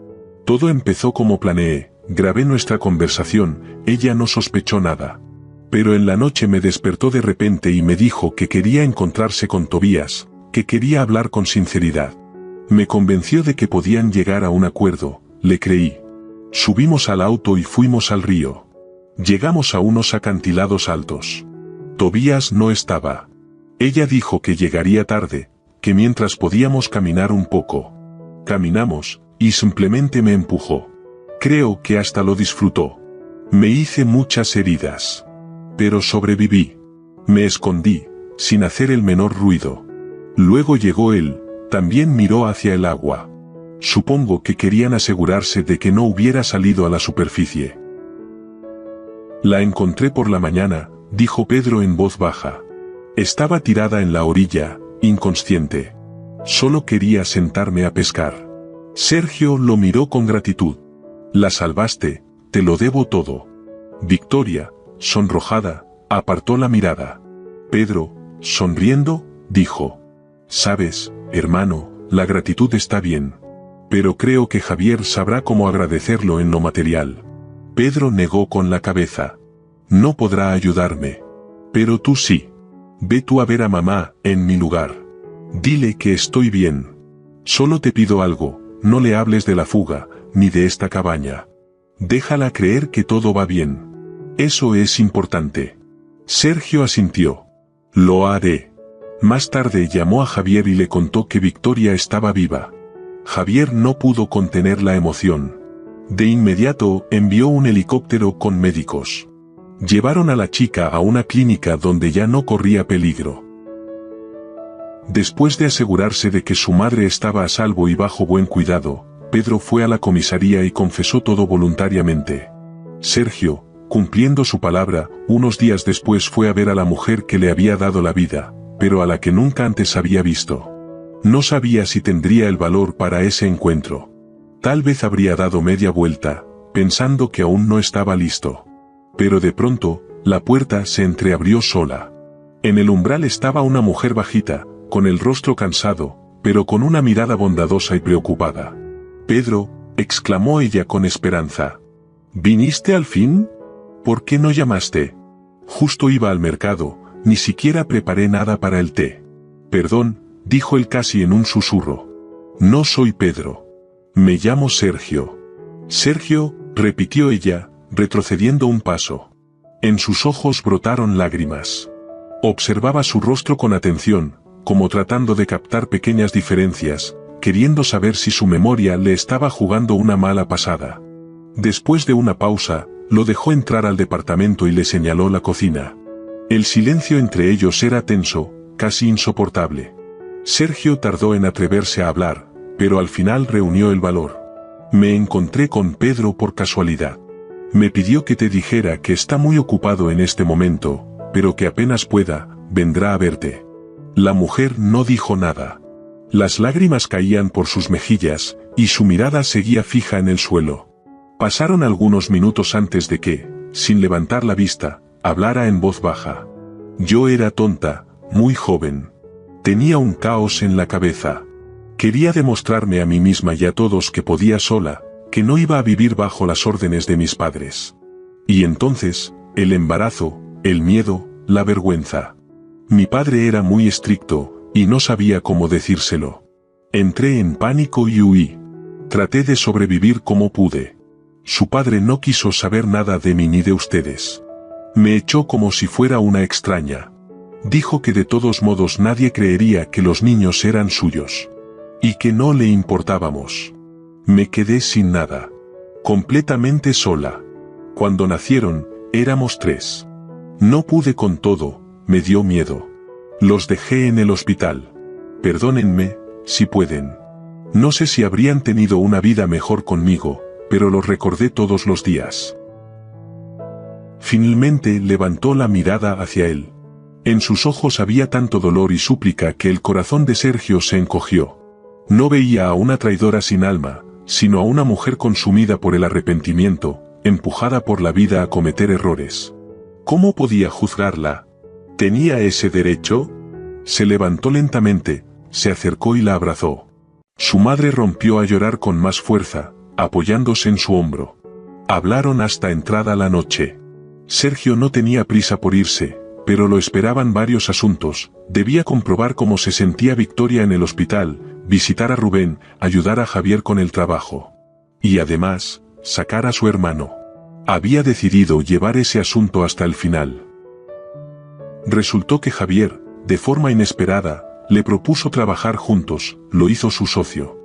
Todo empezó como planeé, grabé nuestra conversación, ella no sospechó nada. Pero en la noche me despertó de repente y me dijo que quería encontrarse con Tobías, que quería hablar con sinceridad. Me convenció de que podían llegar a un acuerdo, le creí. Subimos al auto y fuimos al río. Llegamos a unos acantilados altos. Tobías no estaba. Ella dijo que llegaría tarde, que mientras podíamos caminar un poco. Caminamos, y simplemente me empujó. Creo que hasta lo disfrutó. Me hice muchas heridas. Pero sobreviví. Me escondí, sin hacer el menor ruido. Luego llegó él, también miró hacia el agua. Supongo que querían asegurarse de que no hubiera salido a la superficie. La encontré por la mañana, dijo Pedro en voz baja. Estaba tirada en la orilla, inconsciente. Solo quería sentarme a pescar. Sergio lo miró con gratitud. La salvaste, te lo debo todo. Victoria, sonrojada, apartó la mirada. Pedro, sonriendo, dijo. Sabes, hermano, la gratitud está bien. Pero creo que Javier sabrá cómo agradecerlo en lo material. Pedro negó con la cabeza. No podrá ayudarme. Pero tú sí. Ve tú a ver a mamá, en mi lugar. Dile que estoy bien. Solo te pido algo, no le hables de la fuga, ni de esta cabaña. Déjala creer que todo va bien. Eso es importante. Sergio asintió. Lo haré. Más tarde llamó a Javier y le contó que Victoria estaba viva. Javier no pudo contener la emoción. De inmediato envió un helicóptero con médicos. Llevaron a la chica a una clínica donde ya no corría peligro. Después de asegurarse de que su madre estaba a salvo y bajo buen cuidado, Pedro fue a la comisaría y confesó todo voluntariamente. Sergio, cumpliendo su palabra, unos días después fue a ver a la mujer que le había dado la vida, pero a la que nunca antes había visto. No sabía si tendría el valor para ese encuentro. Tal vez habría dado media vuelta, pensando que aún no estaba listo. Pero de pronto, la puerta se entreabrió sola. En el umbral estaba una mujer bajita, con el rostro cansado, pero con una mirada bondadosa y preocupada. Pedro, exclamó ella con esperanza. ¿Viniste al fin? ¿Por qué no llamaste? Justo iba al mercado, ni siquiera preparé nada para el té. Perdón, dijo él casi en un susurro. No soy Pedro. Me llamo Sergio. Sergio, repitió ella, retrocediendo un paso. En sus ojos brotaron lágrimas. Observaba su rostro con atención, como tratando de captar pequeñas diferencias, queriendo saber si su memoria le estaba jugando una mala pasada. Después de una pausa, lo dejó entrar al departamento y le señaló la cocina. El silencio entre ellos era tenso, casi insoportable. Sergio tardó en atreverse a hablar, pero al final reunió el valor. Me encontré con Pedro por casualidad. Me pidió que te dijera que está muy ocupado en este momento, pero que apenas pueda, vendrá a verte. La mujer no dijo nada. Las lágrimas caían por sus mejillas, y su mirada seguía fija en el suelo. Pasaron algunos minutos antes de que, sin levantar la vista, hablara en voz baja. Yo era tonta, muy joven. Tenía un caos en la cabeza. Quería demostrarme a mí misma y a todos que podía sola, que no iba a vivir bajo las órdenes de mis padres. Y entonces, el embarazo, el miedo, la vergüenza. Mi padre era muy estricto, y no sabía cómo decírselo. Entré en pánico y huí. Traté de sobrevivir como pude. Su padre no quiso saber nada de mí ni de ustedes. Me echó como si fuera una extraña. Dijo que de todos modos nadie creería que los niños eran suyos. Y que no le importábamos. Me quedé sin nada. Completamente sola. Cuando nacieron, éramos 3. No pude con todo, me dio miedo. Los dejé en el hospital. Perdónenme, si pueden. No sé si habrían tenido una vida mejor conmigo, pero los recordé todos los días. Finalmente levantó la mirada hacia él. En sus ojos había tanto dolor y súplica que el corazón de Sergio se encogió. No veía a una traidora sin alma, sino a una mujer consumida por el arrepentimiento, empujada por la vida a cometer errores. ¿Cómo podía juzgarla? ¿Tenía ese derecho? Se levantó lentamente, se acercó y la abrazó. Su madre rompió a llorar con más fuerza, apoyándose en su hombro. Hablaron hasta entrada la noche. Sergio no tenía prisa por irse, pero lo esperaban varios asuntos. Debía comprobar cómo se sentía Victoria en el hospital, visitar a Rubén, ayudar a Javier con el trabajo. Y además, sacar a su hermano. Había decidido llevar ese asunto hasta el final. Resultó que Javier, de forma inesperada, le propuso trabajar juntos, lo hizo su socio.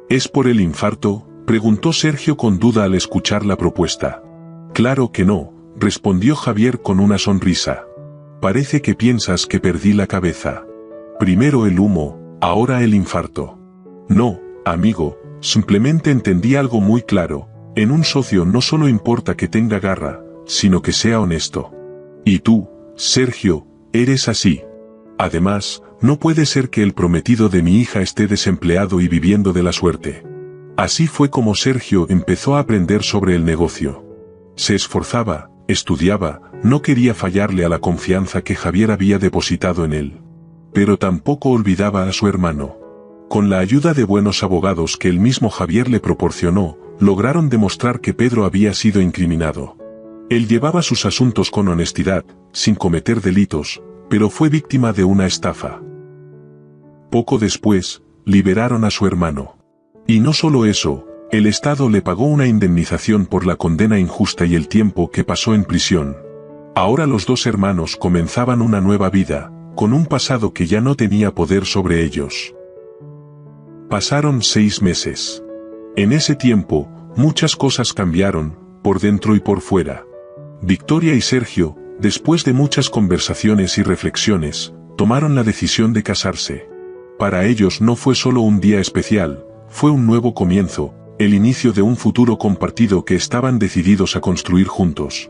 ¿Es por el infarto?, preguntó Sergio con duda al escuchar la propuesta. Claro que no, respondió Javier con una sonrisa. Parece que piensas que perdí la cabeza. Primero el humo, ahora el infarto. No, amigo, simplemente entendí algo muy claro. En un socio no solo importa que tenga garra, sino que sea honesto. Y tú, Sergio, eres así. Además, no puede ser que el prometido de mi hija esté desempleado y viviendo de la suerte. Así fue como Sergio empezó a aprender sobre el negocio. Se esforzaba, estudiaba, no quería fallarle a la confianza que Javier había depositado en él. Pero tampoco olvidaba a su hermano. Con la ayuda de buenos abogados que el mismo Javier le proporcionó, lograron demostrar que Pedro había sido incriminado. Él llevaba sus asuntos con honestidad, sin cometer delitos, pero fue víctima de una estafa. Poco después, liberaron a su hermano. Y no solo eso, el Estado le pagó una indemnización por la condena injusta y el tiempo que pasó en prisión. Ahora los dos hermanos comenzaban una nueva vida, con un pasado que ya no tenía poder sobre ellos. Pasaron 6 meses. En ese tiempo, muchas cosas cambiaron, por dentro y por fuera. Victoria y Sergio, después de muchas conversaciones y reflexiones, tomaron la decisión de casarse. Para ellos no fue solo un día especial, fue un nuevo comienzo, el inicio de un futuro compartido que estaban decididos a construir juntos.